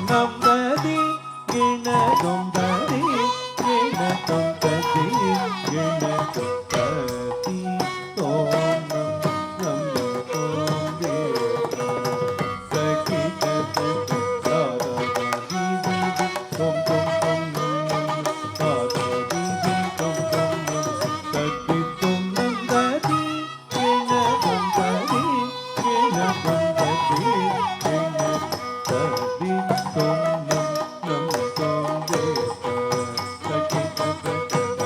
ನಮ್ಮದಿ ಗಿಣ ತೊಂಬದಿ ಗಿಣ ತೊಂಬದಿ ಗಿಣ ತೊಂಬದಿ ತೋಮ ನಮ್ಮ ತೋಂದೆ ಸಖಿ ಸಖಿ ಸಾರ ದೀದಿ ತೊಂ ತೊಂ ತೊಂ ಸಾರ ದೀದಿ ತೊಂ ತೊಂ ಸಖಿ ತೊಂ ನಂದದಿ ಗಿಣ ತೊಂಬದಿ ಗಿಣ ತೊಂಬದಿ ಗಿಣ ತದಿ ತೊಂ ನಮ್ಮ ತೋಂದೆ ಸಖಿ ಸಖಿ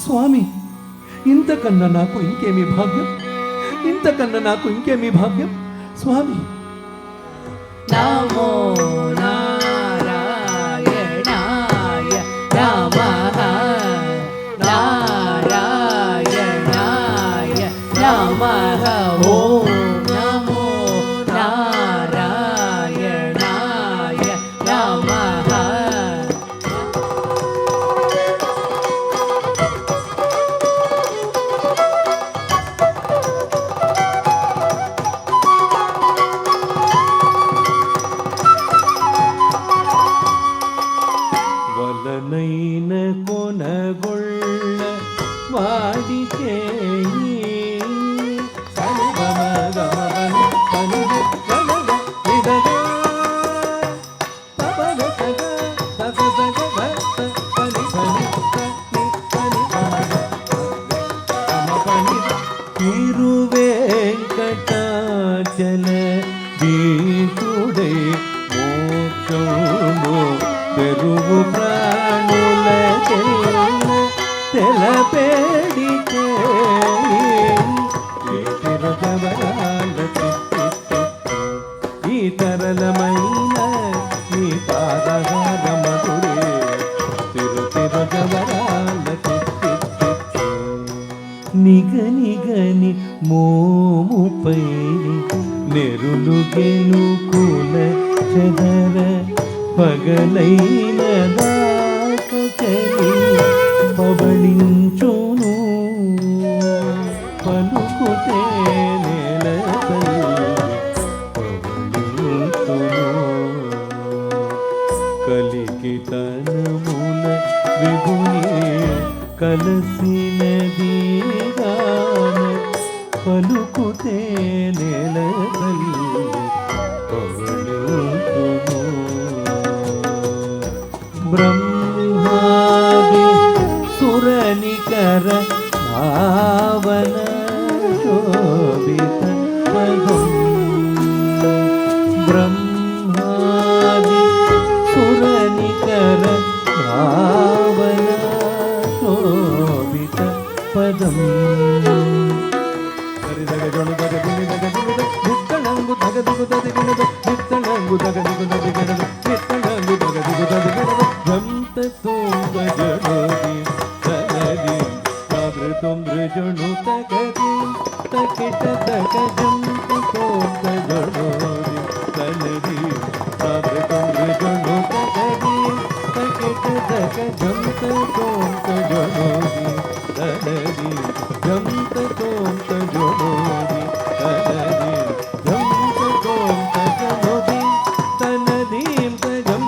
స్వామి, ఇంతకన్నా నాకు ఇంకేమి భాగ్యం, ఇంతకన్నా నాకు ఇంకేమి భాగ్యం స్వామి. నమో నారాయణాయ నమః, నారాయణాయ నమః. ఓం నమో నారాయణాయ నమః. వలనైన కొనగొళ్ళ వాడిచేయి తిరువేంకటాచల వీటుడే మోక్షము తెరువు ప్రాణుల తెలపేడికే ఈ తరళమైన నీ పాదహార మధురే తిరుగవరాల నిగనిగని మోముపై నెరులు గెలుకుల చెదర పగలైన దాక చలి పవళించును పలుకుతే నెల పవళించును కలికితనముల విభుని కలసినది గాన పలుకుతే నెల బ్రహ్మాది సురనికర భావన శోభిత పదం బ్రహ్మాది సురనికర భావన శోభిత పదం తకిట తక జంపు కోట జడోది ತೋಂ ತಜನೋದಿ ತನದಿ ಜಂ ತೋಂ ತಜನೋದಿ ತನದಿ ಜಂ ತೋಂ ತಜನೋದಿ ತನದೀಂ ತಜಂ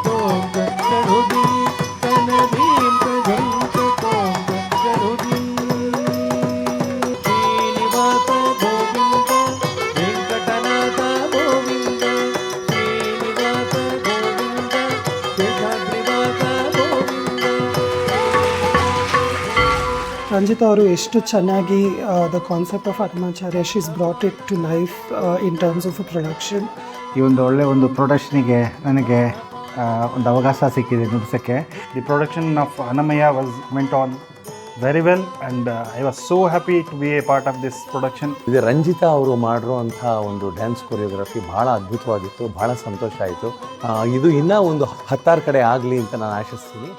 ತೋಂ ತಜನೋದಿ ತನದೀಂ ತಜಂ ತೋಂ ತಜನೋದಿ ಶ್ರೀನಿವಾಸ ಗೋವಿಂದ ವೆಂಕಟನಾಥ ಗೋವಿಂದ ಶ್ರೀನಿವಾಸ ಗೋವಿಂದ ಶೇಷಾದ್ರಿವಾಸ ಗೋವಿಂದ. ರಂಜಿತಾ ಅವರು ಎಷ್ಟು ಚೆನ್ನಾಗಿ the concept of Annamacharya she's brought it to life in terms of production. ಈ ಒಳ್ಳೆ ಪ್ರೊಡಕ್ಷನಿಗೆ ನನಗೆ ಒಂದು ಅವಕಾಶ ಸಿಕ್ಕಿದೆ ನುಡಿಸೋಕ್ಕೆ. The production of Annamayya was went on very well and I was so happy to be a part of this production. ಇದು ರಂಜಿತಾ ಅವರು ಮಾಡಿರುವಂಥ ಒಂದು ಡ್ಯಾನ್ಸ್ ಕೊರಿಯೋಗ್ರಫಿ ಭಾಳ ಅದ್ಭುತವಾಗಿತ್ತು, ಭಾಳ ಸಂತೋಷ ಆಯಿತು. ಇದು ಇನ್ನೂ ಒಂದು 10 ಕಡೆ ಆಗಲಿ ಅಂತ ನಾನು ಆಶಿಸ್ತೀನಿ.